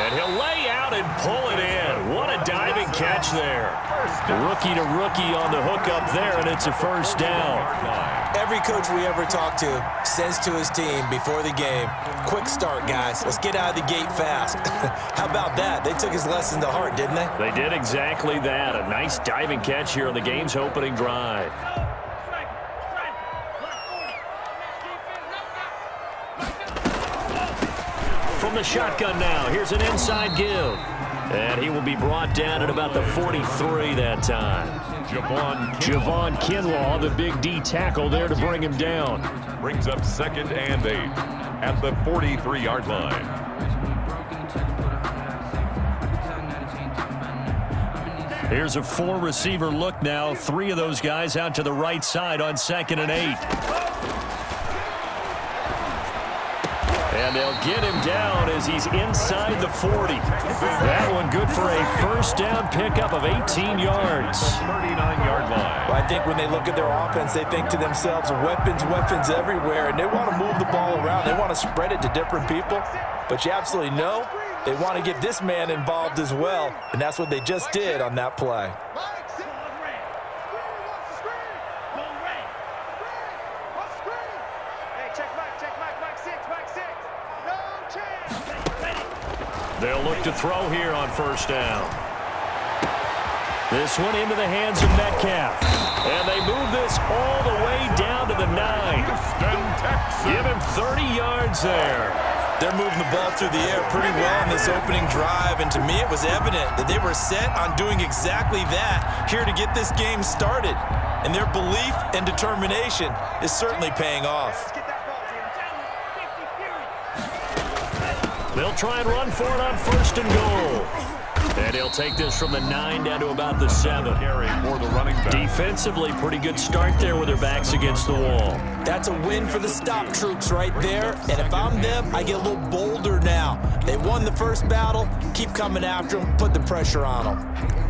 And he'll lay out and pull it in. What a diving catch there. Rookie to rookie on the hook up there, and it's a first down. Every coach we ever talk to says to his team before the game, quick start, guys. Let's get out of the gate fast. How about that? They took his lesson to heart, didn't they? They did exactly that. A nice diving catch here on the game's opening drive. From the shotgun now, here's an inside give. And he will be brought down at about the 43 that time. Javon Kinlaw, the big D tackle there to bring him down. Brings up 2nd and 8 at the 43-yard line. Here's a 4-receiver look now. 3 of those guys out to the right side on 2nd and 8. And they'll get him down as he's inside the 40. That one good for a first down pickup of 18 yards. 39-yard line. Well, I think when they look at their offense, they think to themselves, weapons everywhere, and they want to move the ball around. They want to spread it to different people. But you absolutely know they want to get this man involved as well, and that's what they just did on that play. They'll look to throw here on first down. This one into the hands of Metcalf. And they move this all the way down to the 9. Give him 30 yards there. They're moving the ball through the air pretty well in this opening drive, and to me it was evident that they were set on doing exactly that here to get this game started. And their belief and determination is certainly paying off. They'll try and run for it on 1st and goal. And he'll take this from the 9 down to about the 7. Carry for the running back. Defensively, pretty good start there with their backs against the wall. That's a win for the stop troops right there. And if I'm them, I get a little bolder now. They won the first battle. Keep coming after them. Put the pressure on them.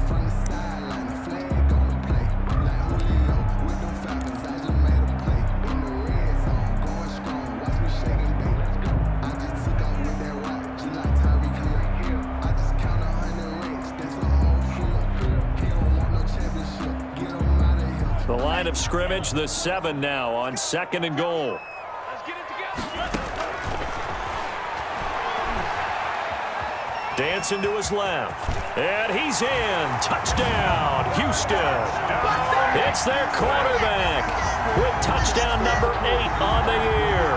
The line of scrimmage, the 7 now on 2nd and goal. Dancing to his left. And he's in. Touchdown, Houston. It's their quarterback with touchdown number 8 on the year.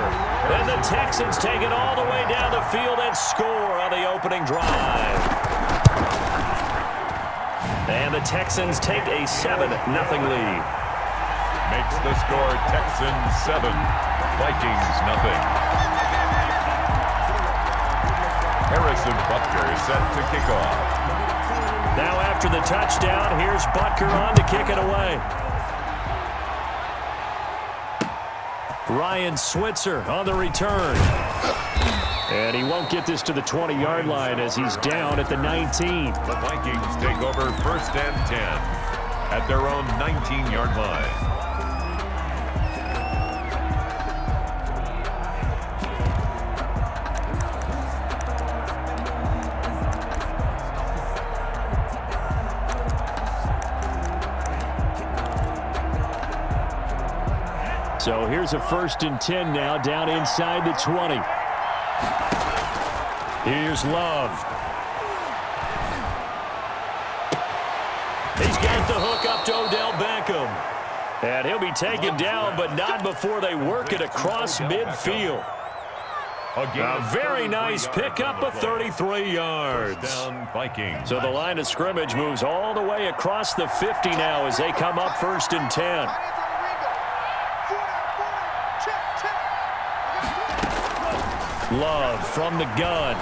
And the Texans take it all the way down the field and score on the opening drive. And the Texans take a 7-0 lead. Makes the score Texans 7, Vikings 0. Harrison Butker is set to kick off. Now after the touchdown, here's Butker on to kick it away. Ryan Switzer on the return. And he won't get this to the 20-yard line as he's down at the 19. The Vikings take over 1st and 10 at their own 19-yard line. So here's a 1st and 10 now down inside the 20. Here's Love. He's got the hook up to Odell Beckham. And he'll be taken down, but not before they work it across midfield. A very nice pickup of 33 yards. So the line of scrimmage moves all the way across the 50 now as they come up 1st and 10. Love from the gun.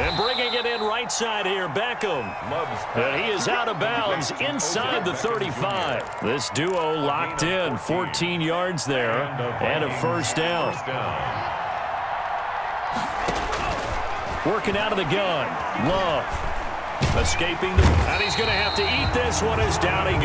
And bringing it in right side here, Beckham. And he is out of bounds inside the 35. This duo locked in, 14 yards there, and a 1st down. Working out of the gun. Love. Escaping. And he's going to have to eat this one as down he goes.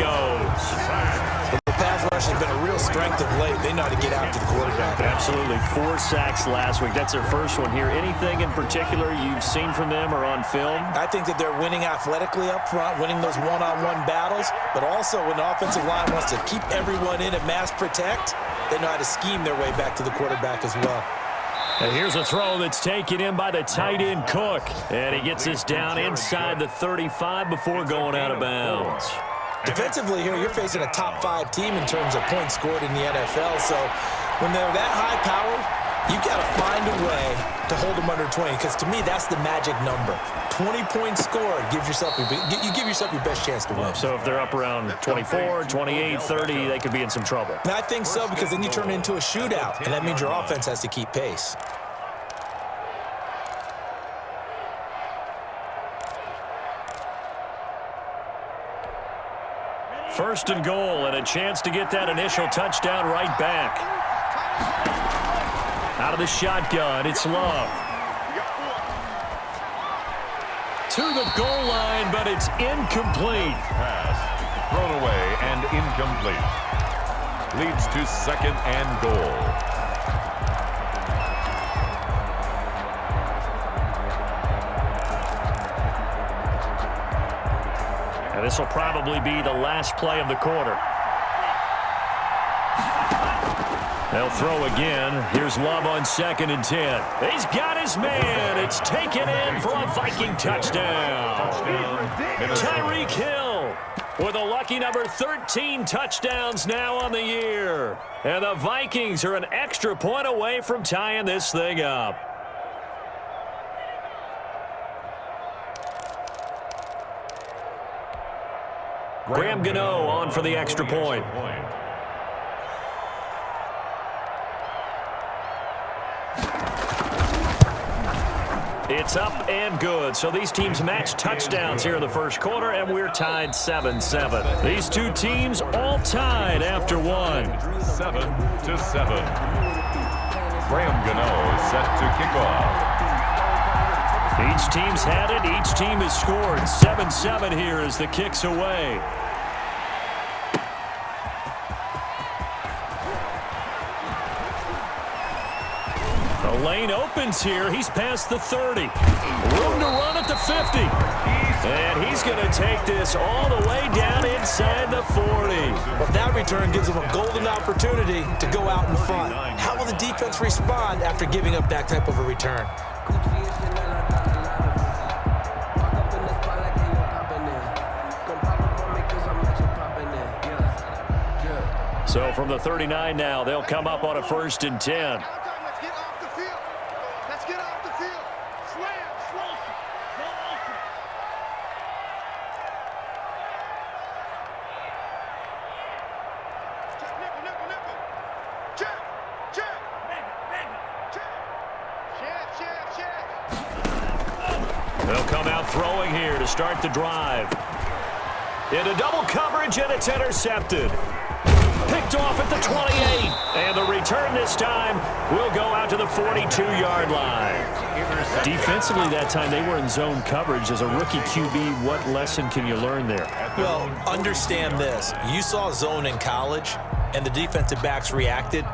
The pass rush has been a real strength of late. They know how to get after the quarterback. Absolutely. 4 sacks last week. That's their first one here. Anything in particular you've seen from them or on film? I think that they're winning athletically up front, winning those one-on-one battles, but also when the offensive line wants to keep everyone in and mass protect, they know how to scheme their way back to the quarterback as well. And here's a throw that's taken in by the tight end Cook. And he gets this down inside the 35 before going out of bounds. Defensively here, you're facing a top 5 team in terms of points scored in the NFL. So when they're that high powered, you've got to find a way to hold them under 20. Because to me, that's the magic number. 20 points scored, you give yourself your best chance to win. So if they're up around 24, 28, 30, they could be in some trouble. And I think so, because then you turn it into a shootout, and that means your offense has to keep pace. First and goal, and a chance to get that initial touchdown right back. Out of the shotgun, it's Love. To the goal line, but it's incomplete. Pass thrown away and incomplete. Leads to second and goal. And this will probably be the last play of the quarter. They'll throw again. Here's Love on 2nd and 10. He's got his man. It's taken in for a Viking touchdown. Tyreek Hill with a lucky number 13 touchdowns now on the year. And the Vikings are an extra point away from tying this thing up. Graham Gano on for the extra point. It's up and good. So these teams match touchdowns here in the first quarter, and we're tied 7-7. These two teams all tied after one. 7-7. Graham Gano is set to kick off. Each team's had it. Each team has scored. 7-7 here as the kick's away. The lane opens here. He's past the 30. Room to run at the 50. And he's going to take this all the way down inside the 40. Well, that return gives them a golden opportunity to go out in front. How will the defense respond after giving up that type of a return? So from the 39 now, they'll come up on a 1st and 10. They'll come out throwing here to start the drive. Into double coverage, and it's intercepted. Picked off at the 28. And the return this time will go out to the 42-yard line. Defensively that time, they were in zone coverage. As a rookie QB, what lesson can you learn there? Well, understand this. You saw zone in college, and the defensive backs reacted,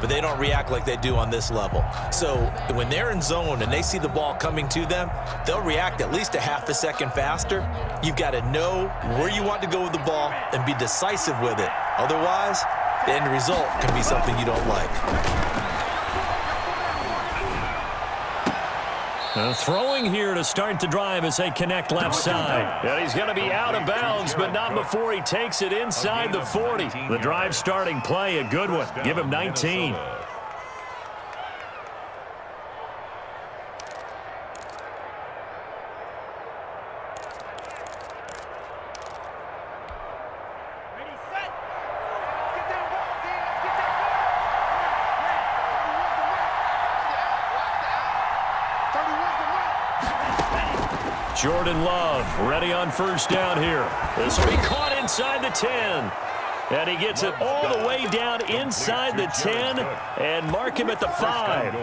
but they don't react like they do on this level. So when they're in zone and they see the ball coming to them, they'll react at least a half a second faster. You've got to know where you want to go with the ball and be decisive with it. Otherwise, the end result can be something you don't like. Throwing here to start the drive as they connect left side. And he's going to be out of bounds, but not before he takes it inside the 40. The drive starting play, a good one. Give him 19. Jordan Love ready on 1st down here. This will be caught inside the 10. And he gets it all the way down inside the 10 and mark him at the 5.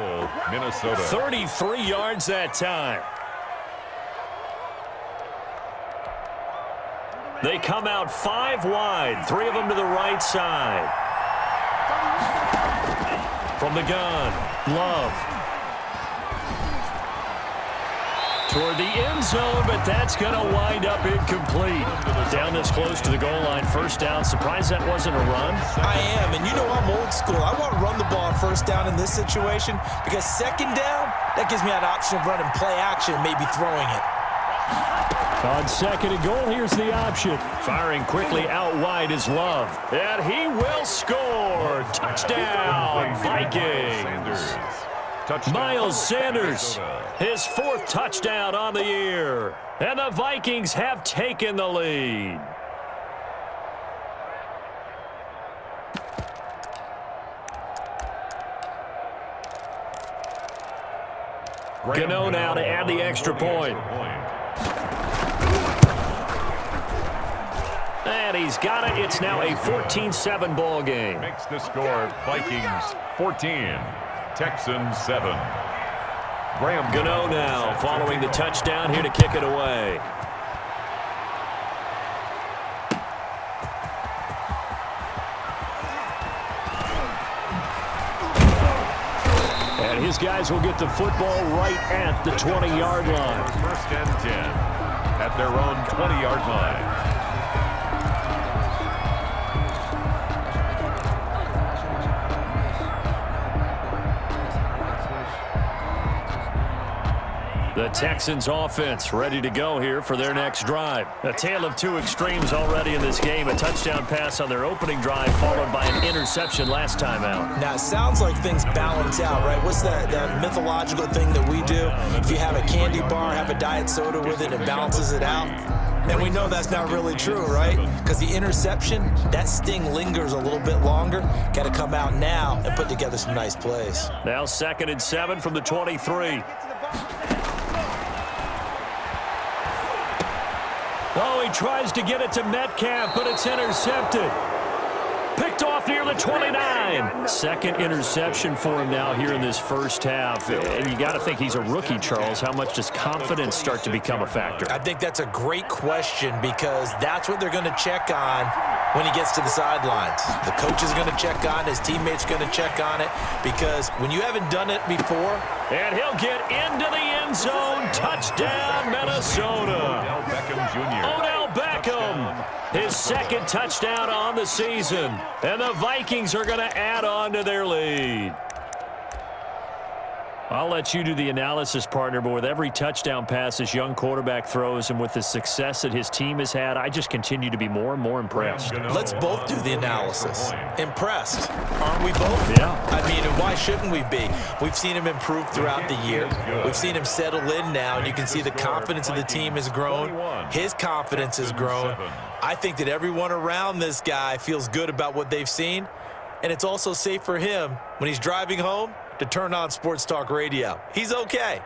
Minnesota. 33 yards that time. They come out 5 wide, 3 of them to the right side. From the gun, Love. Toward the end zone, but that's going to wind up incomplete. Down this close to the goal line, first down. Surprised that wasn't a run? I am, and you know I'm old school. I want to run the ball on first down in this situation because second down, that gives me that option of running play action, maybe throwing it. On second and goal, here's the option. Firing quickly out wide is Love. And he will score. Touchdown, Vikings. Miles Sanders, his 4th touchdown on the year. And the Vikings have taken the lead. Gano now to add the extra point. And he's got it. It's now a 14-7 ball game. Makes the score Vikings 14, Texans 7. Graham Gano now following the touchdown here to kick it away. And his guys will get the football right at the 20-yard line. First and 10 at their own 20-yard line. The Texans offense ready to go here for their next drive. A tale of two extremes already in this game. A touchdown pass on their opening drive followed by an interception last time out. Now, it sounds like things balance out, right? What's that mythological thing that we do? If you have a candy bar, have a diet soda with it, it balances it out. And we know that's not really true, right? Because the interception, that sting lingers a little bit longer. Got to come out now and put together some nice plays. Now 2nd and 7 from the 23. Oh, he tries to get it to Metcalf, but it's intercepted. Picked off near the 29. Second interception for him now here in this first half. And you got to think he's a rookie, Charles. How much does confidence start to become a factor? I think that's a great question because that's what they're going to check on when he gets to the sidelines. The coach is going to check on it. His teammates going to check on it because when you haven't done it before. And he'll get into the end zone. Touchdown, Minnesota. Odell Beckham Jr. Odell Beckham, his 2nd touchdown on the season. And the Vikings are going to add on to their lead. I'll let you do the analysis, partner, but with every touchdown pass this young quarterback throws and with the success that his team has had, I just continue to be more and more impressed. Let's both do the analysis. Impressed, aren't we both? Yeah. I mean, and why shouldn't we be? We've seen him improve throughout the year. We've seen him settle in now, and you can see the confidence of the team has grown. His confidence has grown. I think that everyone around this guy feels good about what they've seen, and it's also safe for him when he's driving home to turn on Sports Talk Radio. He's okay.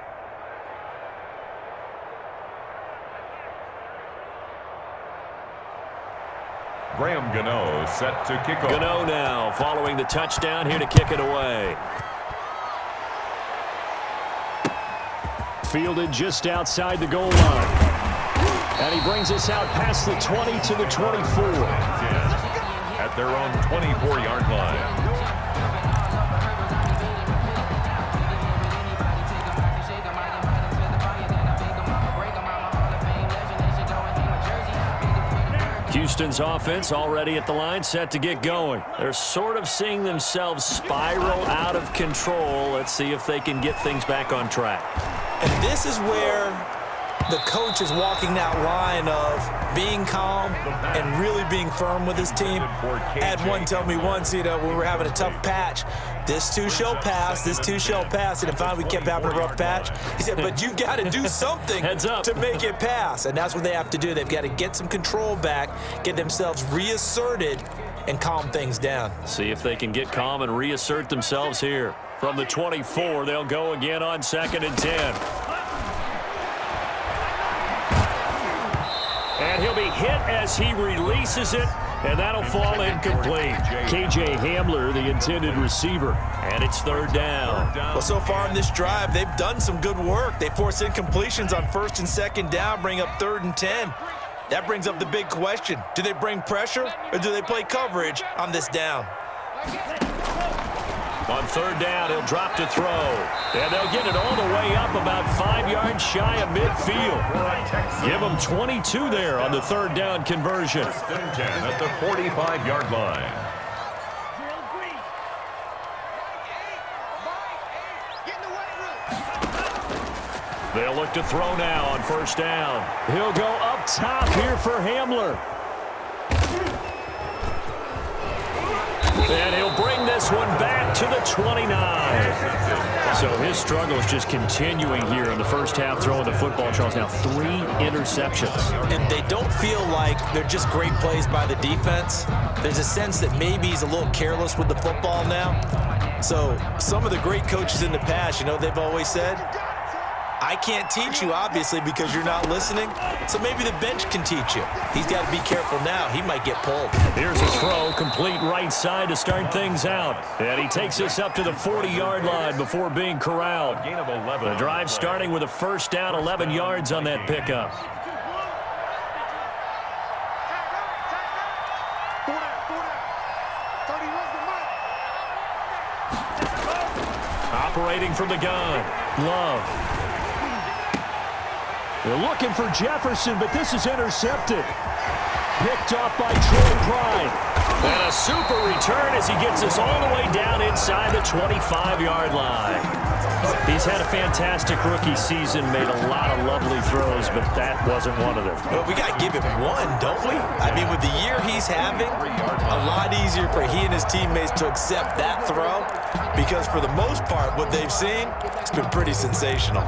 Graham Gano set to kick off. Gano now following the touchdown here to kick it away. Fielded just outside the goal line. And he brings us out past the 20 to the 24. At their own 24-yard line. Houston's offense already at the line, set to get going. They're sort of seeing themselves spiral out of control. Let's see if they can get things back on track. And this is where the coach is walking that line of being calm and really being firm with his team. I had one tell me once, when we were having a tough patch, this too shall pass, this too shall pass. And if finally we kept having a rough patch, he said, but you got to do something to make it pass. And that's what they have to do. They've got to get some control back, get themselves reasserted, and calm things down. See if they can get calm and reassert themselves here. From the 24, they'll go again on 2nd and 10. And he'll be hit as he releases it, and that'll fall incomplete. KJ Hamler, the intended receiver, and it's 3rd down. Well, so far in this drive, they've done some good work. They force incompletions on 1st and 2nd down, bring up 3rd and 10. That brings up the big question. Do they bring pressure, or do they play coverage on this down? On third down, he'll drop to throw. And they'll get it all the way up about 5 yards shy of midfield. Give them 22 there on the third down conversion. First and 10 at the 45-yard line. They'll look to throw now on first down. He'll go up top here for Hamler. And he'll bring this one back to the 29. So his struggle is just continuing here in the first half throwing the football, Charles. Now 3 interceptions. And they don't feel like they're just great plays by the defense. There's a sense that maybe he's a little careless with the football now. So some of the great coaches in the past, you know, they've always said, I can't teach you, obviously, because you're not listening. So maybe the bench can teach you. He's got to be careful now. He might get pulled. Here's a throw, complete right side to start things out. And he takes us up to the 40-yard line before being corralled. Gain of 11. The drive starting with a first down, 11 yards on that pickup. Operating from the gun, Love. They're looking for Jefferson, but this is intercepted. Picked off by Troy Pride. And a super return as he gets us all the way down inside the 25-yard line. He's had a fantastic rookie season, made a lot of lovely throws, but that wasn't one of them. Well, we got to give him one, don't we? I mean, with the year he's having, a lot easier for he and his teammates to accept that throw because for the most part, what they've seen, it's been pretty sensational.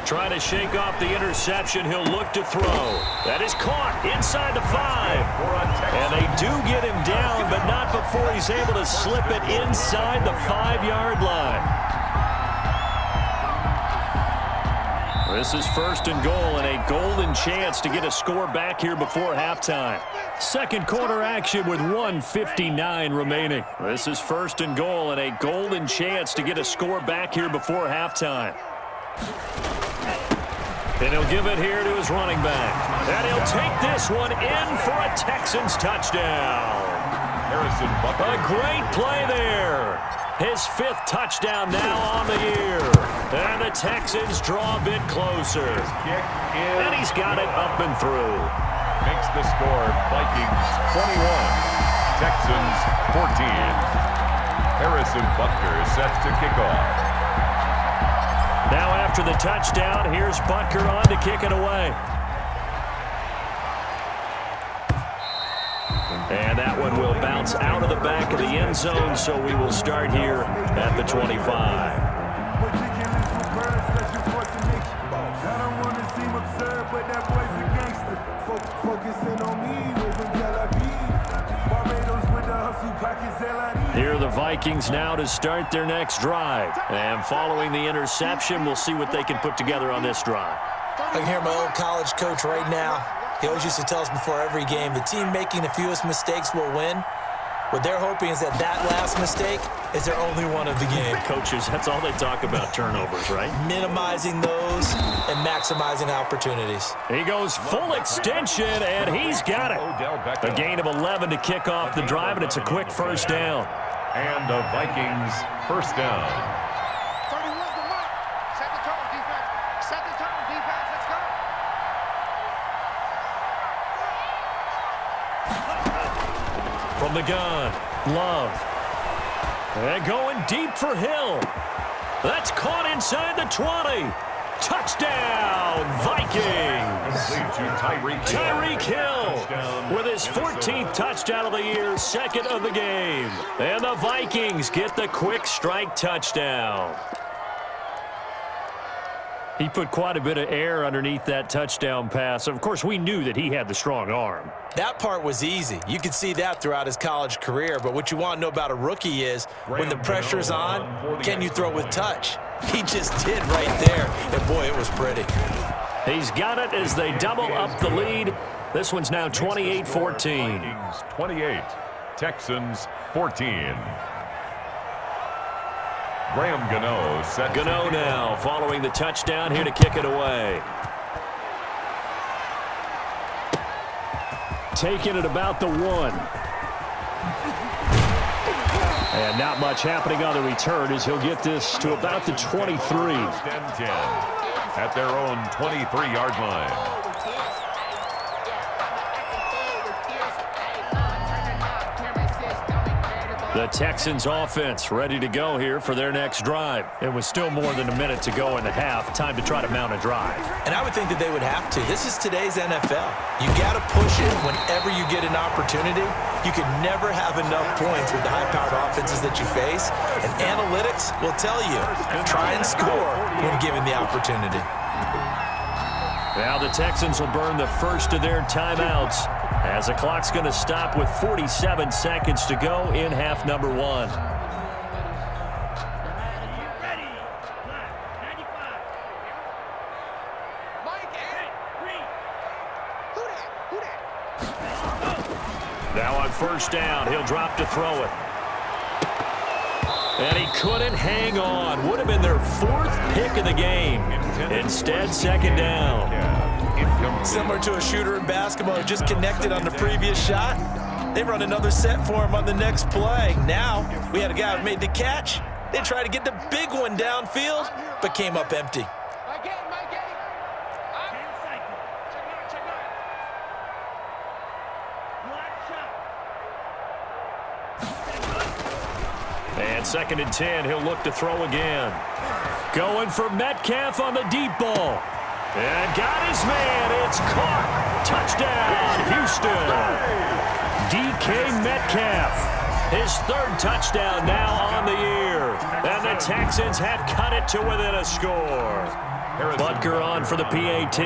Trying to shake off the interception. He'll look to throw. That is caught inside the 5. And they do get him down, but not before he's able to slip it inside the 5-yard line. This is first and goal and a golden chance to get a score back here before halftime. Second quarter action with 1:59 remaining. This is first and goal and a golden chance to get a score back here before halftime. And he'll give it here to his running back. And he'll take this one in for a Texans touchdown. Harrison Butker. A great play there. His 5th touchdown now on the year. And the Texans draw a bit closer. And he's got it up and through. Makes the score Vikings 21, Texans 14. Harrison Butker set to kick off. Now after the touchdown, here's Butker on to kick it away. And that one will bounce out of the back of the end zone, so we will start here at the 25. Here are the Vikings now to start their next drive. And following the interception, we'll see what they can put together on this drive. I can hear my old college coach right now. He always used to tell us before every game, the team making the fewest mistakes will win. What they're hoping is that last mistake is their only one of the game. Coaches, that's all they talk about, turnovers, right? Minimizing those and maximizing opportunities. He goes full extension, and he's got it. A gain of 11 to kick off the drive, and it's a quick first down. And the Vikings first down. 31 to Mike. Set the tone, defense. Set the tone, defense. Let's go. From the gun, Love. And going deep for Hill. That's caught inside the 20. Touchdown, Vikings. Tyreek Hill with his 14th touchdown of the year, 2nd of the game. And the Vikings get the quick strike touchdown. He put quite a bit of air underneath that touchdown pass. Of course, we knew that he had the strong arm. That part was easy. You could see that throughout his college career. But what you want to know about a rookie is when the pressure's on, can you throw with touch? He just did right there. And, boy, it was pretty. He's got it as they double up the lead. This one's now 28-14. Vikings 28, Texans 14. Graham Gano set. Gano now following the touchdown here to kick it away. Taking it about the 1. And not much happening on the return as he'll get this to about the 23. First and 10 at their own 23-yard line. The Texans offense ready to go here for their next drive. It was still more than a minute to go in the half. Time to try to mount a drive. And I would think that they would have to. This is today's NFL. You got to push it whenever you get an opportunity. You can never have enough points with the high-powered offenses that you face. And analytics will tell you, try and score when given the opportunity. Now the Texans will burn the first of their timeouts as the clock's going to stop with 47 seconds to go in half number 1. Now on first down, he'll drop to throw it. And he couldn't hang on. Would have been their 4th pick of the game. Instead, second down. Similar to a shooter in basketball who just connected on the previous shot. They run another set for him on the next play. Now, we had a guy who made the catch. They tried to get the big one downfield, but came up empty. And second and 10, he'll look to throw again. Going for Metcalf on the deep ball. And got his man. It's caught. Touchdown, Houston. DK Metcalf. His 3rd touchdown now on the year. And the Texans have cut it to within a score. Butker on for the PAT.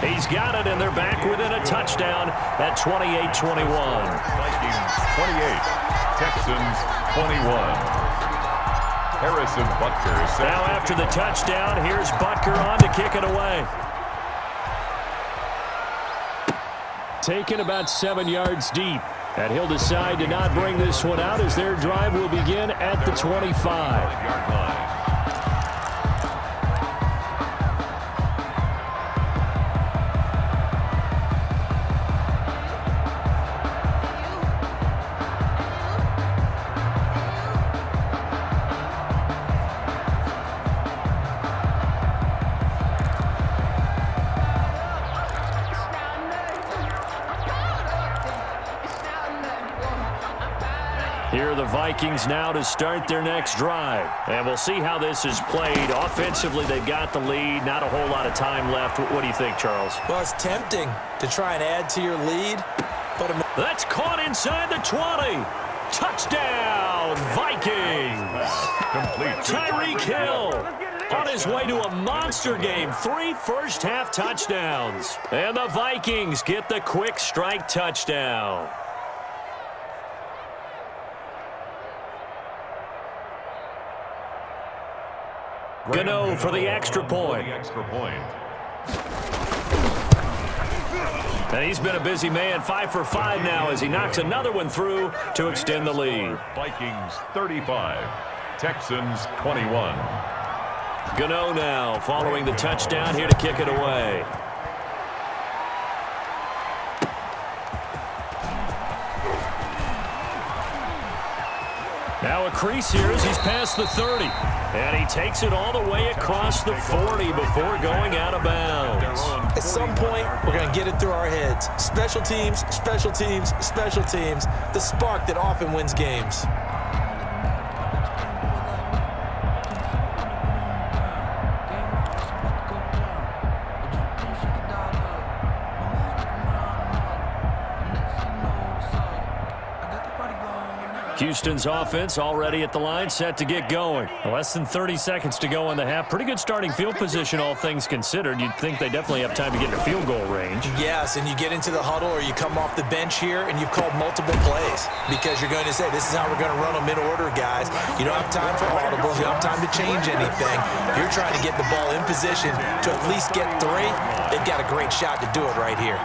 He's got it, and they're back within a touchdown at 28-21. Vikings 28, Texans 21. Harrison Butker set. Now after the touchdown, here's Butker on to kick it away. Taken about 7 yards deep. And he'll decide to not bring this one out as their drive will begin at the 25-yard line. Here are the Vikings now to start their next drive. And we'll see how this is played. Offensively, they've got the lead. Not a whole lot of time left. What do you think, Charles? Well, it's tempting to try and add to your lead. But that's caught inside the 20. Touchdown, Vikings. Tyreek Hill on his way to a monster game. 3 first-half touchdowns. And the Vikings get the quick strike touchdown. Gano for the extra point. And he's been a busy man, 5 for 5 now as he knocks another one through to extend the lead. Vikings 35, Texans 21. Gano now following the touchdown here to kick it away. Now a crease here as he's past the 30. And he takes it all the way across the 40 before going out of bounds. At some point, we're going to get it through our heads. Special teams, special teams, special teams. The spark that often wins games. Houston's offense already at the line, set to get going. Less than 30 seconds to go in the half. Pretty good starting field position, all things considered. You'd think they definitely have time to get into field goal range. Yes, and you get into the huddle or you come off the bench here and you've called multiple plays because you're going to say, this is how we're going to run them in order, guys. You don't have time for audibles. You don't have time to change anything. You're trying to get the ball in position to at least get 3. They've got a great shot to do it right here.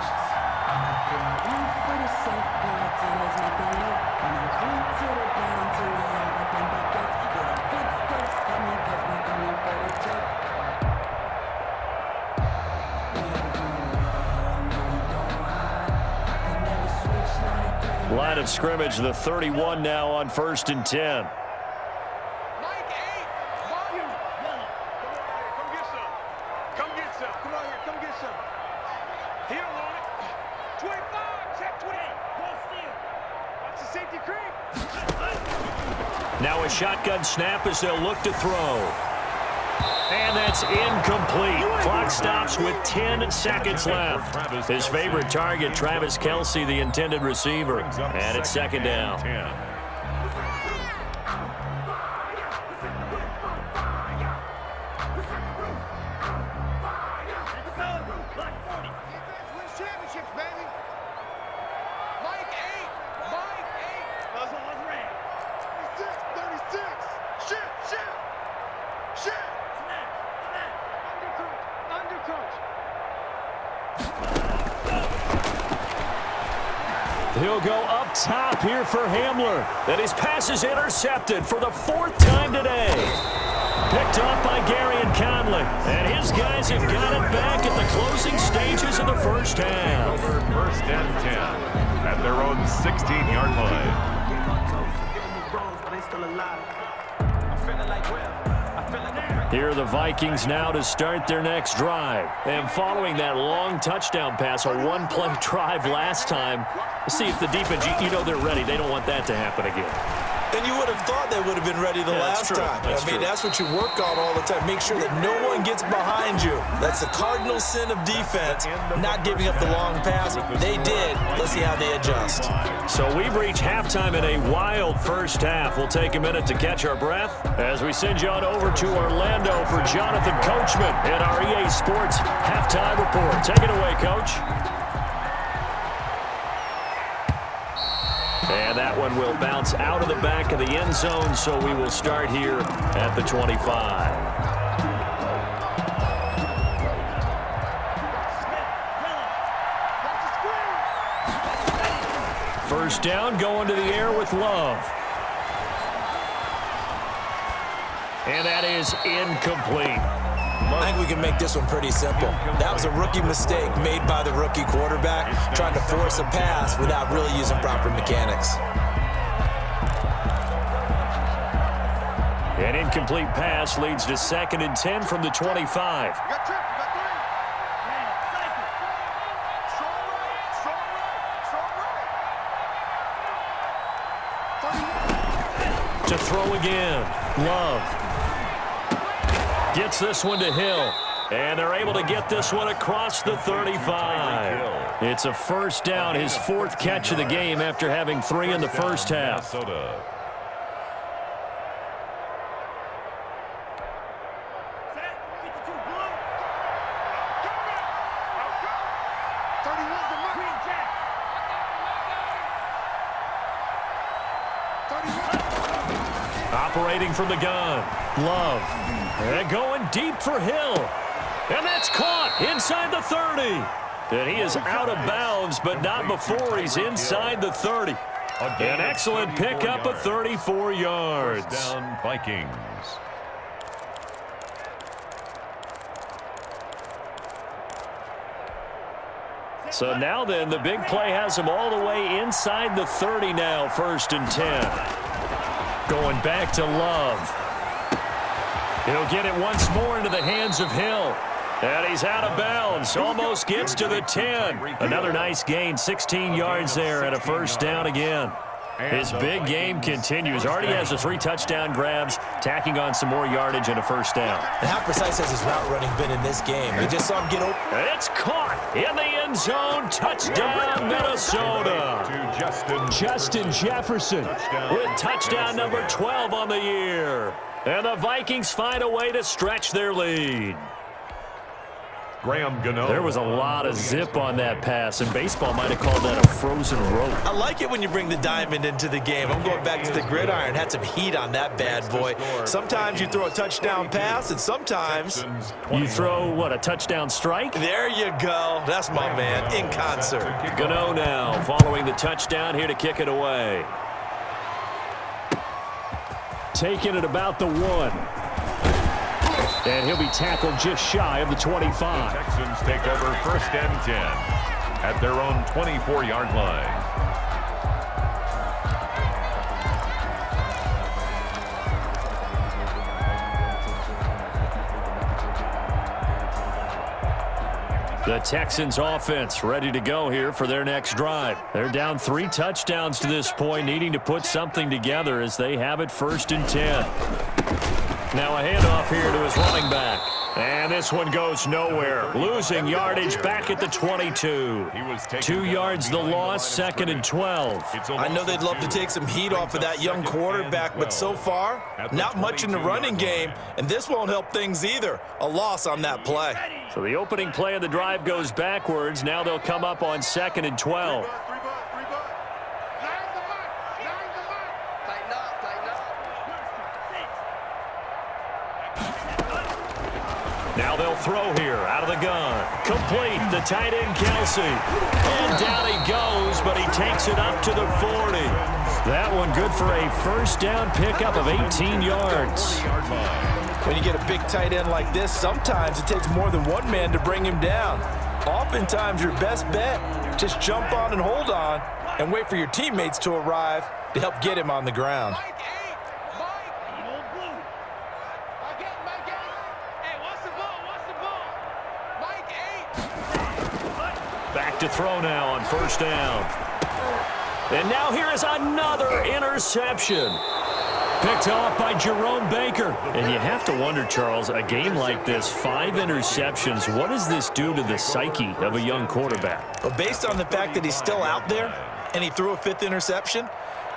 Line of scrimmage, the 31 now on 1st and 10. Mike 8. Volume. Come get some. Come get some. Come on here. Come get some. He don't want it. 25. Check 28. Hold still. That's the safety cream. Now a shotgun snap as they'll look to throw. And that's incomplete. Clock stops with 10 seconds left. His favorite target, Travis Kelce, the intended receiver. And it's 2nd down. Wins championships, baby. Mike 8. Mike 8. Puzzle was red. 36. Shit. Undercoach. He'll go up top here for Hamler. And his pass is intercepted for the 4th time today. Picked off by Gary and Conley. And his guys have got it back at the closing stages of the first half. 1st and 10 at their own 16-yard line. Here are the Vikings now to start their next drive. And following that long touchdown pass, a 1-play drive last time, see if the defense, you know they're ready. They don't want that to happen again. And you would have thought they would have been ready the last time. That's what you work on all the time. Make sure that no one gets behind you. That's the cardinal sin of defense, not giving up the long pass. They did. Let's see how they adjust. So we've reached halftime in a wild first half. We'll take a minute to catch our breath as we send you on over to Orlando for Jonathan Coachman at our EA Sports Halftime Report. Take it away, Coach. And that one will bounce out of the back of the end zone, so we will start here at the 25. First down, going to the air with Love. And that is incomplete. I think we can make this one pretty simple. That was a rookie mistake made by the rookie quarterback, trying to force a pass without really using proper mechanics. An incomplete pass leads to 2nd and 10 from the 25. You got tripped. You got 3. Strong right. To throw again. Love. Gets this one to Hill. And they're able to get this one across the 35. It's a first down, his 4th catch of the game after having 3 in the first half. Operating from the gun. Love. And going deep for Hill. And that's caught inside the 30. And he is out of bounds, but not before he's inside the 30. An excellent pickup of 34 yards. First down, Vikings. So now then, the big play has him all the way inside the 30 now, 1st and 10. Going back to Love. He'll get it once more into the hands of Hill. And he's out of bounds. Almost gets to the 10. Another nice gain, 16 yards there, and a first down again. His big game continues. Already has the 3 touchdown grabs, tacking on some more yardage and a first down. And how precise has his route running been in this game? We just saw him get open. And it's caught in the end zone. Touchdown, Minnesota. To Justin Jefferson with touchdown number 12 on the year. And the Vikings find a way to stretch their lead. Graham Gano. There was a lot of zip on that pass, and baseball might have called that a frozen rope. I like it when you bring the diamond into the game. I'm going back to the gridiron. Had some heat on that bad boy. Sometimes you throw a touchdown pass, and sometimes you throw, what, a touchdown strike? There you go. That's my man, in concert. Gano now following the touchdown here to kick it away. Taking it about the 1. And he'll be tackled just shy of the 25. The Texans take over 1st and 10 at their own 24-yard line. The Texans offense ready to go here for their next drive. They're down 3 touchdowns to this point, needing to put something together as they have it 1st and 10. Now a handoff here to his running back. And this one goes nowhere. Losing yardage back at the 22. 2 yards the loss, 2nd and 12. I know they'd love to take some heat off of that young quarterback, but so far, not much in the running game, and this won't help things either. A loss on that play. So the opening play of the drive goes backwards. Now they'll come up on 2nd and 12. Now they'll throw here out of the gun. Complete, the tight end Kelsey. And down he goes, but he takes it up to the 40. That one good for a 1st down pickup of 18 yards. When you get a big tight end like this, sometimes it takes more than one man to bring him down. Oftentimes your best bet, just jump on and hold on and wait for your teammates to arrive to help get him on the ground. Back to throw now on 1st down. And now here is another interception. Picked off by Jerome Baker. And you have to wonder, Charles, a game like this, 5 interceptions, what does this do to the psyche of a young quarterback? Well, based on the fact that he's still out there and he threw a 5th interception,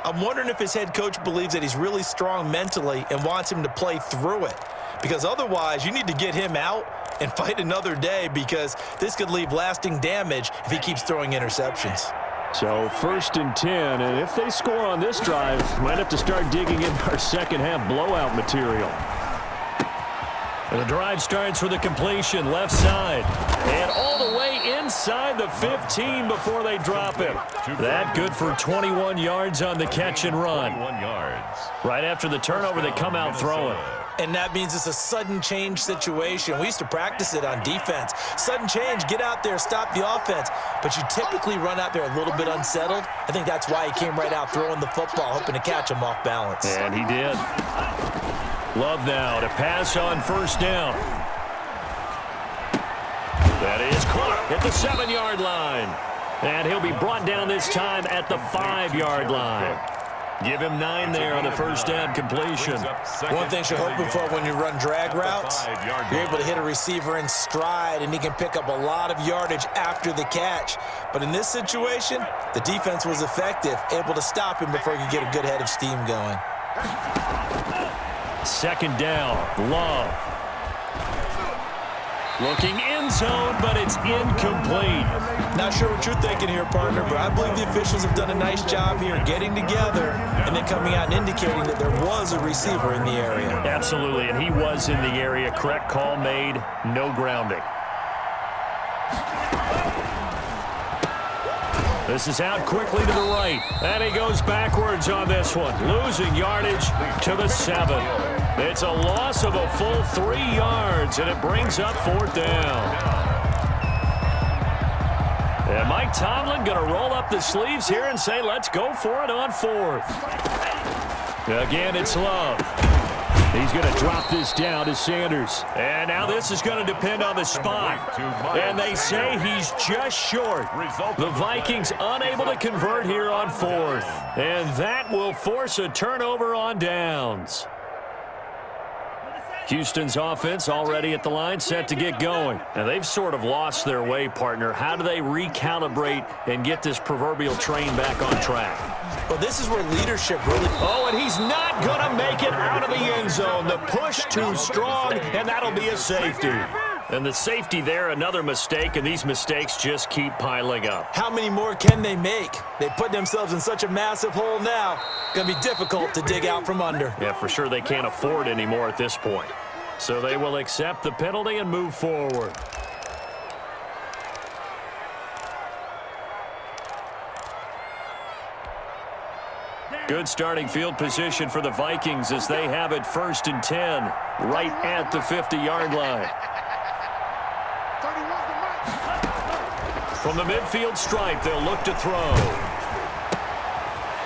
I'm wondering if his head coach believes that he's really strong mentally and wants him to play through it. Because otherwise, you need to get him out and fight another day, because this could leave lasting damage if he keeps throwing interceptions. So 1st and 10, and if they score on this drive, might have to start digging in our second half blowout material. The drive starts with a completion left side, and all the way inside the 15 before they drop him. That good for 21 yards on the catch and run. 21 yards. Right after the turnover, they come out throwing. And that means it's a sudden change situation. We used to practice it on defense. Sudden change, get out there, stop the offense. But you typically run out there a little bit unsettled. I think that's why he came right out throwing the football, hoping to catch him off balance. And he did. Love now to pass on 1st down. That is caught at the 7-yard line. And he'll be brought down this time at the 5-yard line. Give him 9 there on the 1st down completion. One thing you're hoping for when you run drag routes, you're able to hit a receiver in stride, and he can pick up a lot of yardage after the catch. But in this situation, the defense was effective, able to stop him before he could get a good head of steam going. 2nd down, Love. Looking end zone, but it's incomplete. Not sure what you're thinking here, partner, but I believe the officials have done a nice job here getting together and then coming out and indicating that there was a receiver in the area. Absolutely, and he was in the area. Correct call made, no grounding. This is out quickly to the right, and he goes backwards on this one, losing yardage to the 7. It's a loss of a full 3 yards, and it brings up 4th down. And Mike Tomlin going to roll up the sleeves here and say, let's go for it on 4th. Again, it's Love. He's going to drop this down to Sanders. And now this is going to depend on the spot. And they say he's just short. The Vikings unable to convert here on 4th. And that will force a turnover on downs. Houston's offense already at the line, set to get going. Now, they've sort of lost their way, partner. How do they recalibrate and get this proverbial train back on track? Well, this is where leadership really... Oh, and he's not going to make it out of the end zone. The push too strong, and that'll be a safety. And the safety there, another mistake, and these mistakes just keep piling up. How many more can they make? They put themselves in such a massive hole now. Going to be difficult to dig out from under. Yeah, for sure they can't afford any more at this point. So they will accept the penalty and move forward. Good starting field position for the Vikings as they have it 1st and 10, right at the 50-yard line. From the midfield stripe, they'll look to throw.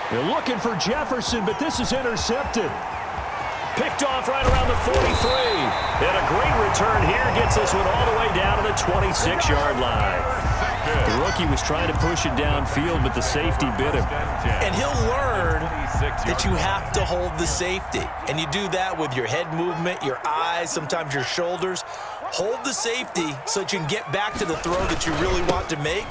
They're looking for Jefferson, but this is intercepted. Picked off right around the 43. And a great return here gets this one all the way down to the 26-yard line. The rookie was trying to push it downfield, but the safety bit him. And he'll learn that you have to hold the safety. And you do that with your head movement, your eyes, sometimes your shoulders. Hold the safety so that you can get back to the throw that you really want to make.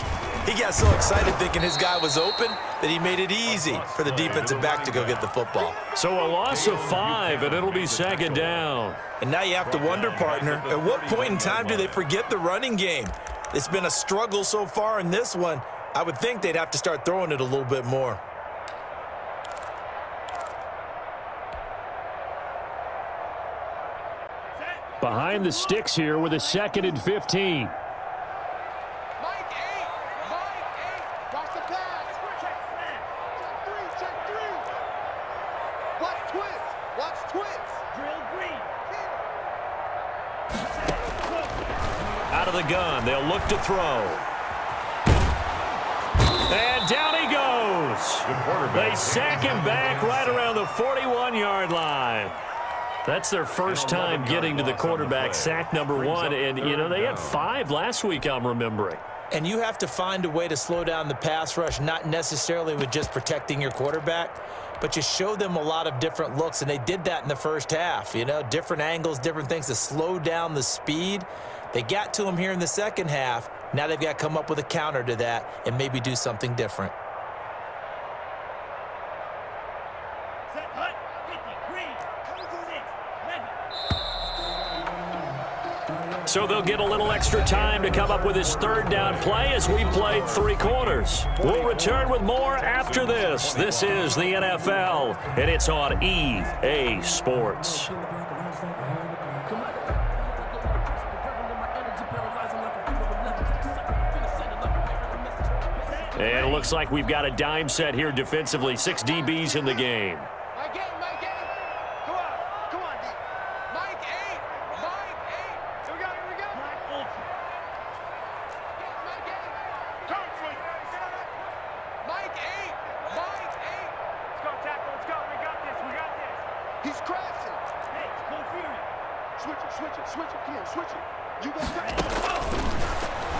He got so excited thinking his guy was open that he made it easy for the defensive back to go get the football. So a loss of 5, and it'll be 2nd down. And now you have to wonder, partner, at what point in time do they forget the running game? It's been a struggle so far in this one. I would think they'd have to start throwing it a little bit more. Behind the sticks here with a 2nd and 15. Out of the gun, they'll look to throw. And down he goes. They sack him back right around the 41-yard line. That's their first time getting to the quarterback, sack number 1. And, you know, they had 5 last week, I'm remembering. And you have to find a way to slow down the pass rush, not necessarily with just protecting your quarterback, but you show them a lot of different looks, and they did that in the first half. You know, different angles, different things to slow down the speed. They got to him here in the second half. Now they've got to come up with a counter to that and maybe do something different. So they'll get a little extra time to come up with his 3rd down play as we played 3 quarters. We'll return with more after this. This is the NFL, and it's on EA Sports. And it looks like we've got a dime set here defensively. 6 DBs in the game.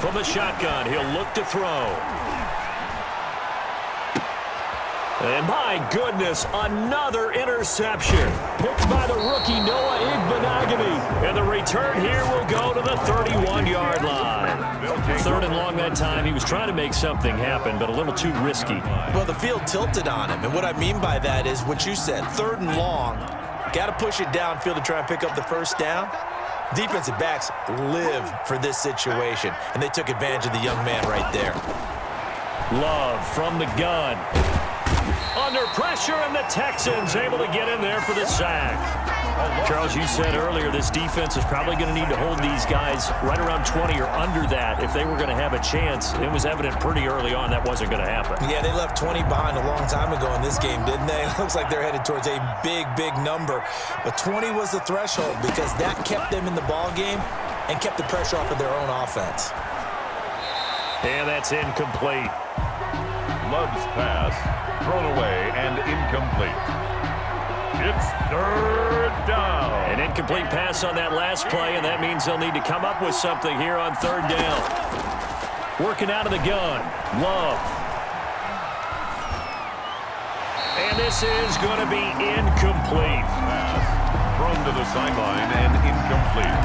From the shotgun, he'll look to throw. And my goodness, another interception. Picked by the rookie Noah Igbenogany. And the return here will go to the 31-yard line. 3rd and long that time. He was trying to make something happen, but a little too risky. Well, the field tilted on him. And what I mean by that is what you said, 3rd and long. Got to push it downfield to try and pick up the 1st down. Defensive backs live for this situation, and they took advantage of the young man right there. Love from the gun. Under pressure, and the Texans able to get in there for the sack. Charles, you said earlier this defense is probably going to need to hold these guys right around 20 or under that if they were going to have a chance. It was evident pretty early on that wasn't going to happen. Yeah, they left 20 behind a long time ago in this game, didn't they? It looks like they're headed towards a big, big number. But 20 was the threshold because that kept them in the ball game and kept the pressure off of their own offense. And that's incomplete. Love's pass, thrown away and incomplete. It's 3rd down. An incomplete pass on that last play, and that means they'll need to come up with something here on 3rd down. Working out of the gun, Love. And this is going to be incomplete. Thrown to the sideline and incomplete.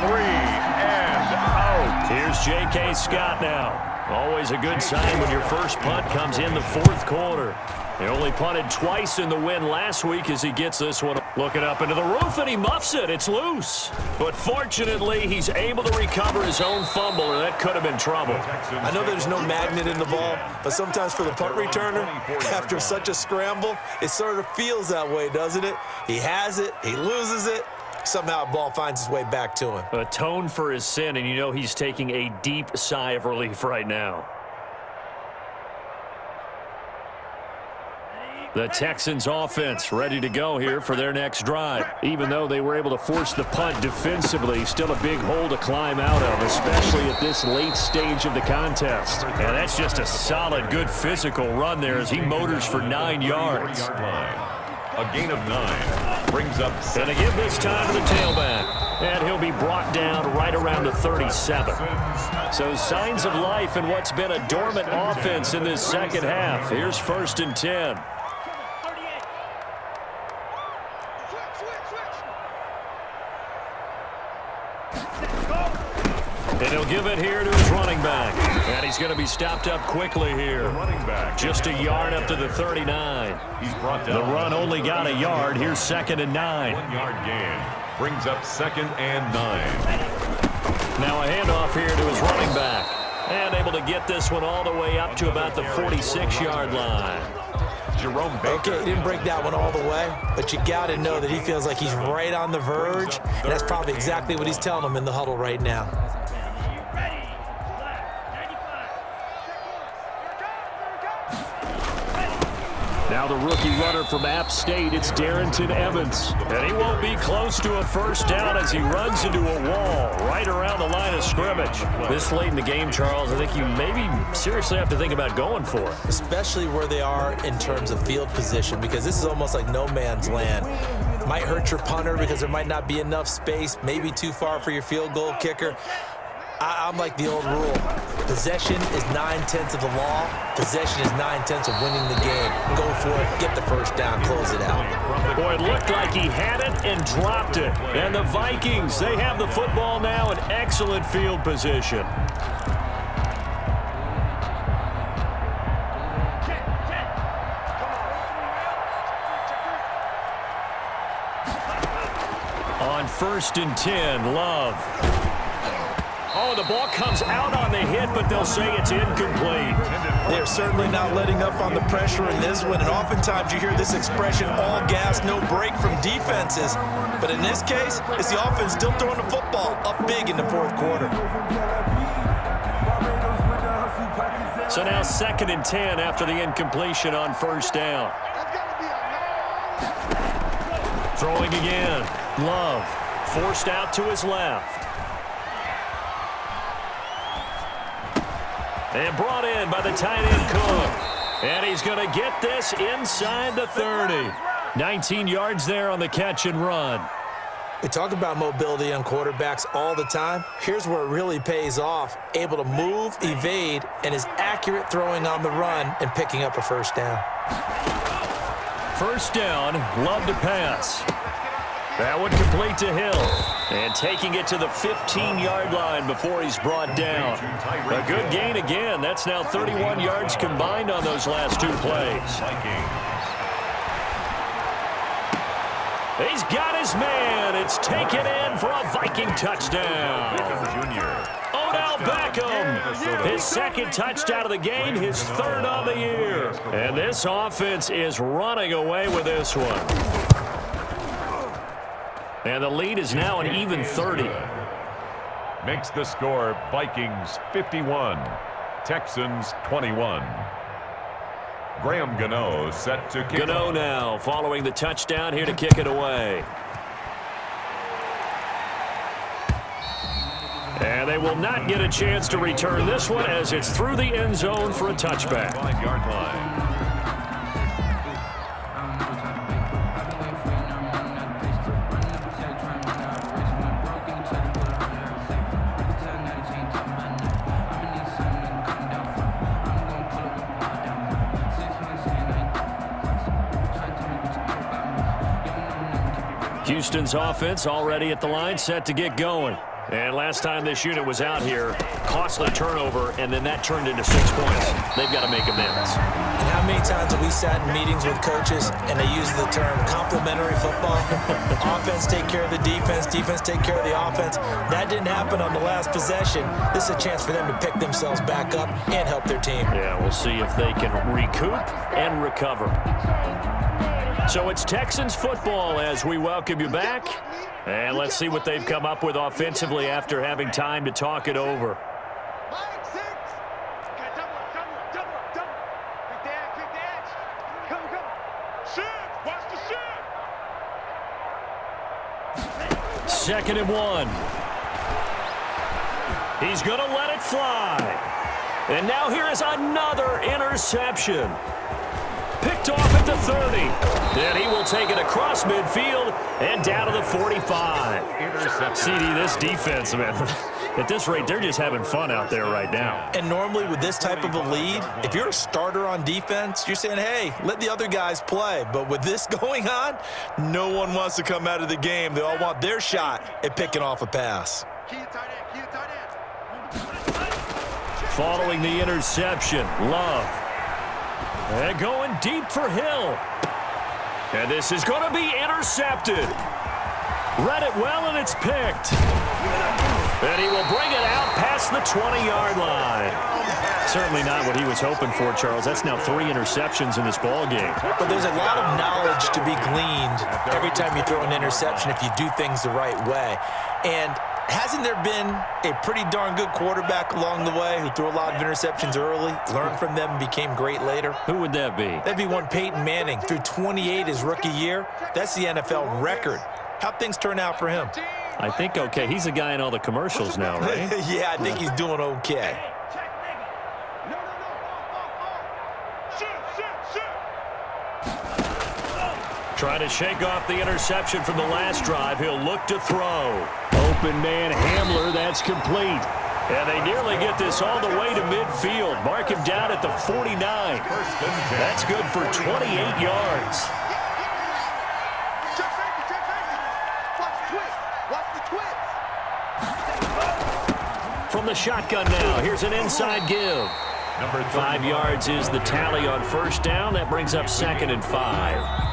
3 and out. Here's J.K. Scott now. Always a good sign when your first punt comes in the fourth quarter. He only punted twice in the win last week as he gets this one. Looking up into the roof, and he muffs it. It's loose. But fortunately, he's able to recover his own fumble, or that could have been trouble. I know there's no magnet in the ball, but sometimes for the punt returner, after such a scramble, it sort of feels that way, doesn't it? He has it, he loses it, somehow the ball finds its way back to him. Atone for his sin, and you know he's taking a deep sigh of relief right now. The Texans offense ready to go here for their next drive. Even though they were able to force the punt defensively, still a big hole to climb out of, especially at this late stage of the contest. And that's just a solid, good physical run there as he motors for 9 yards. A gain of 9 brings up 7. Going to give this time to the tailback. And he'll be brought down right around the 37. So signs of life in what's been a dormant offense in this second half. Here's 1st and 10. And he'll give it here to his running back. And he's going to be stopped up quickly here. Running back. Just a yard up to the 39. He's brought down. The run only got a yard. Here's 2nd and 9. 1 yard gain. Brings up 2nd and 9. Now a handoff here to his running back. And able to get this one all the way up to about the 46-yard line. Jerome Baker. Okay, he didn't break that one all the way, but you got to know that he feels like he's right on the verge, and that's probably exactly what he's telling him in the huddle right now. Now the rookie runner from App State, it's Darrington Evans. And he won't be close to a first down as he runs into a wall right around the line of scrimmage. This late in the game, Charles, I think you maybe seriously have to think about going for it. Especially where they are in terms of field position, because this is almost like no man's land. Might hurt your punter because there might not be enough space, maybe too far for your field goal kicker. I'm like the old rule. Possession is 9/10 of the law. Possession is 9/10 of winning the game. Go for it, get the first down, close it out. Boy, it looked like he had it and dropped it. And the Vikings, they have the football now in excellent field position. On 1st and 10, Love. Oh, the ball comes out on the hit, but they'll say it's incomplete. They're certainly not letting up on the pressure in this one, and oftentimes you hear this expression, all gas, no break from defenses. But in this case, it's the offense still throwing the football up big in the fourth quarter. So now 2nd and 10 after the incompletion on 1st down. Throwing again. Love forced out to his left. And brought in by the tight end Cook. And he's going to get this inside the 30. 19 yards there on the catch and run. We talk about mobility on quarterbacks all the time. Here's where it really pays off. Able to move, evade, and is accurate throwing on the run and picking up a first down. 1st down, Love to pass. That one complete to Hill. And taking it to the 15-yard line before he's brought down. A good gain again. That's now 31 yards combined on those last 2 plays. He's got his man. It's taken in for a Viking touchdown. Odell Beckham, his 2nd touchdown of the game, his 3rd on the year. And this offense is running away with this one. And the lead is now an even 30. Makes the score Vikings 51, Texans 21. Graham Gano set to kick. Gano now following the touchdown here to kick it away. And they will not get a chance to return this one as it's through the end zone for a touchback. 5-yard line. Houston's offense already at the line, set to get going. And last time this unit was out here, costly turnover, and then that turned into 6 points. They've got to make amends. And how many times have we sat in meetings with coaches and they use the term complementary football? Offense take care of the defense, defense take care of the offense. That didn't happen on the last possession. This is a chance for them to pick themselves back up and help their team. Yeah, we'll see if they can recoup and recover. So it's Texans football as we welcome you back. And let's see what they've come up with offensively after having time to talk it over. Second and 1. He's going to let it fly. And now here is another interception. Picked off at the 30. And he will take it across midfield and down to the 45. CD, this defense, man, at this rate, they're just having fun out there right now. And normally with this type of a lead, if you're a starter on defense, you're saying, hey, let the other guys play. But with this going on, no one wants to come out of the game. They all want their shot at picking off a pass. Following the interception, Love. And going deep for Hill. And this is going to be intercepted. Read it well, and it's picked. And he will bring it out past the 20-yard line. Certainly not what he was hoping for, Charles. That's now 3 interceptions in this ball game. But there's a lot of knowledge to be gleaned every time you throw an interception if you do things the right way. And hasn't there been a pretty darn good quarterback along the way who threw a lot of interceptions early, learned from them, and became great later? Who would that be? That'd be one Peyton Manning. Threw 28 his rookie year. That's the NFL record. How'd things turn out for him? I think okay. He's the guy in all the commercials now, right? Yeah, I think he's doing okay. Trying to shake off the interception from the last drive. He'll look to throw. Open man Hamler, that's complete. And they nearly get this all the way to midfield. Mark him down at the 49. That's good for 28 yards. From the shotgun now, here's an inside give. 5 yards is the tally on first down. That brings up 2nd and 5.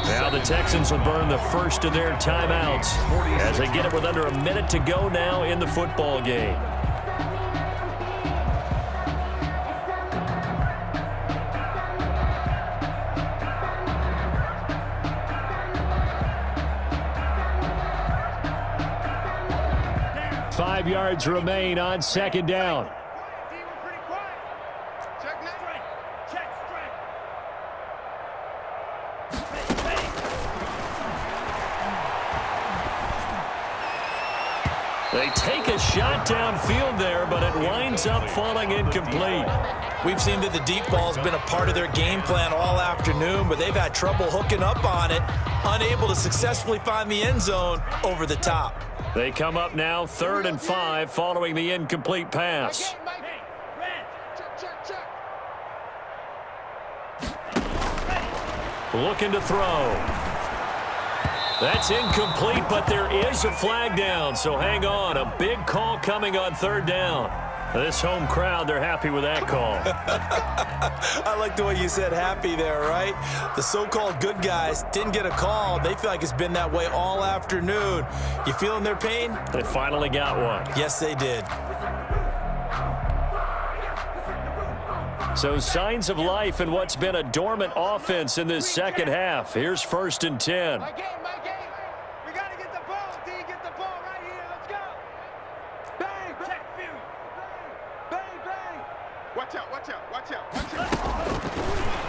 Now the Texans will burn the first of their timeouts as they get it with under a minute to go now in the football game. Five yards remain on second down. They take a shot downfield there, but it winds up falling incomplete. We've seen that the deep ball has been a part of their game plan all afternoon, but they've had trouble hooking up on it, unable to successfully find the end zone over the top. They come up now 3rd and 5 following the incomplete pass. Looking to throw. That's incomplete, but there is a flag down, so hang on. A big call coming on 3rd down. This home crowd, they're happy with that call. I like the way you said happy there, right? The so-called good guys didn't get a call. They feel like it's been that way all afternoon. You feeling their pain? They finally got one. Yes, they did. So signs of life in what's been a dormant offense in this second half. Here's 1st and 10. My game. We got to get the ball, D. Get the ball right here. Let's go. Bang. Check view. Bang. Watch out.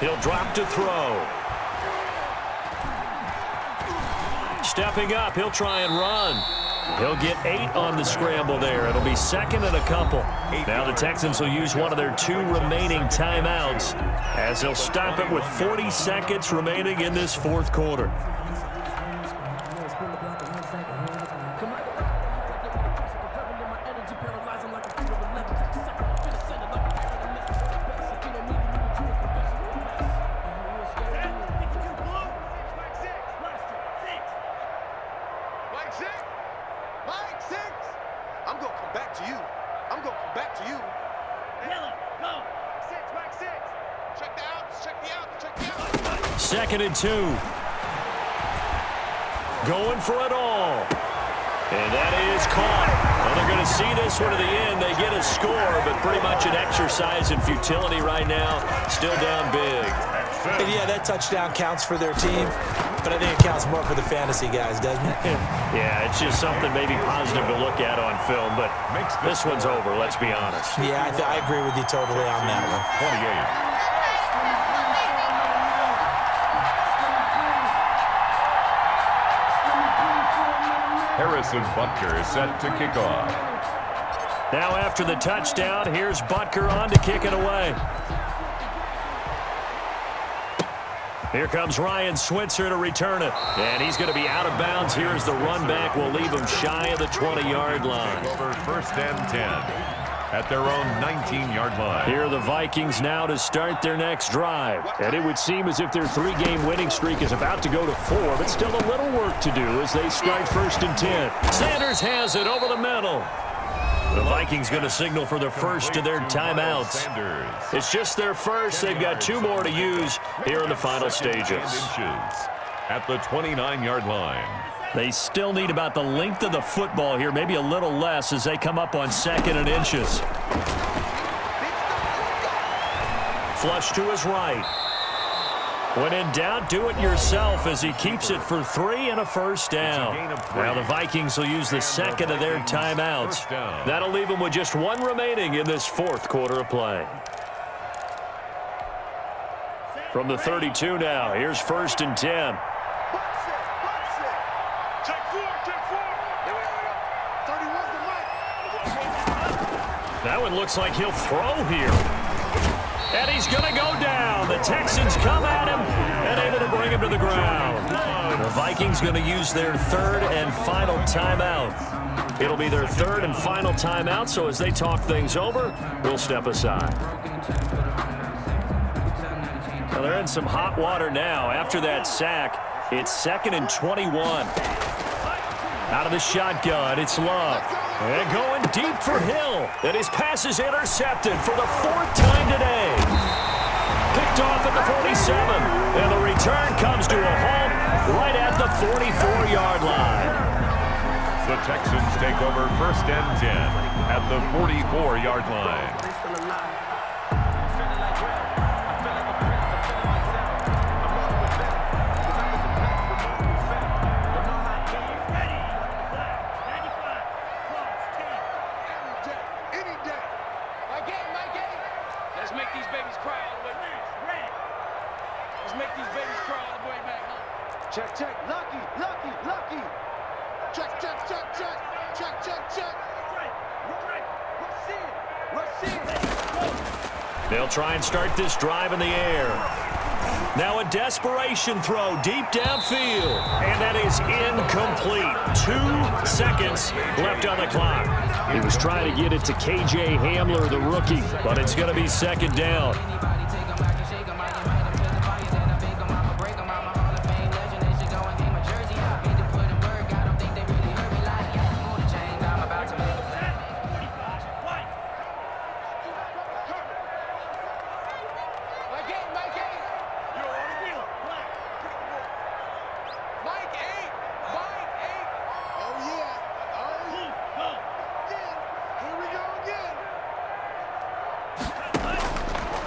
He'll drop to throw. Stepping up, he'll try and run. He'll get 8 on the scramble there. It'll be 2nd and a couple. Now the Texans will use one of their 2 remaining timeouts as they'll stop it with 40 seconds remaining in this 4th quarter. 2nd and 2. Going for it all. And that is caught. Well, they're going to see this one to the end. They get a score, but pretty much an exercise in futility right now. Still down big. And yeah, that touchdown counts for their team, but I think it counts more for the fantasy guys, doesn't it? Yeah, it's just something maybe positive to look at on film, but this one's over, let's be honest. Yeah, I agree with you totally on that one. 28. Harrison Butker set to kick off. Now after the touchdown, here's Butker on to kick it away. Here comes Ryan Switzer to return it. And he's going to be out of bounds here as the run back will leave him shy of the 20-yard line. Over 1st and 10 at their own 19-yard line. Here are the Vikings now to start their next drive. And it would seem as if their 3-game winning streak is about to go to 4, but still a little work to do as they start 1st and 10. Sanders has it over the middle. The Vikings going to signal for the first of their timeouts. It's just their first. They've got 2 more to use here in the final stages. At the 29-yard line. They still need about the length of the football here, maybe a little less as they come up on 2nd and inches. Flush to his right. When in doubt, do it yourself as he keeps it for 3 and a first down. Now the Vikings will use the 2nd of their timeouts. That'll leave them with just 1 remaining in this 4th quarter of play. From the 32 now, here's 1st and 10. That one looks like he'll throw here. And he's going to go down. The Texans come at him and able to bring him to the ground. The Vikings going to use their 3rd and final timeout. It'll be their 3rd and final timeout, so as they talk things over, we'll step aside. Well, they're in some hot water now. After that sack, it's 2nd and 21. Out of the shotgun, it's Love. And going deep for Hill. And his pass is intercepted for the 4th time today. Picked off at the 47. And the return comes to a halt right at the 44-yard line. The Texans take over 1st and 10 at the 44-yard line. Check, check, lucky, lucky, lucky. Check, check, check, check, check, check, check. Rush in. They'll try and start this drive in the air. Now a desperation throw deep downfield. And that is incomplete. 2 seconds left on the clock. He was trying to get it to KJ Hamler, the rookie, but it's going to be 2nd down.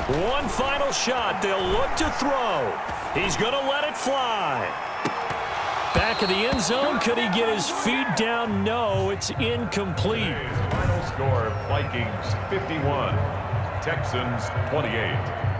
One final shot. They'll look to throw. He's going to let it fly. Back of the end zone. Could he get his feet down? No, it's incomplete. Final score, Vikings 51, Texans 28.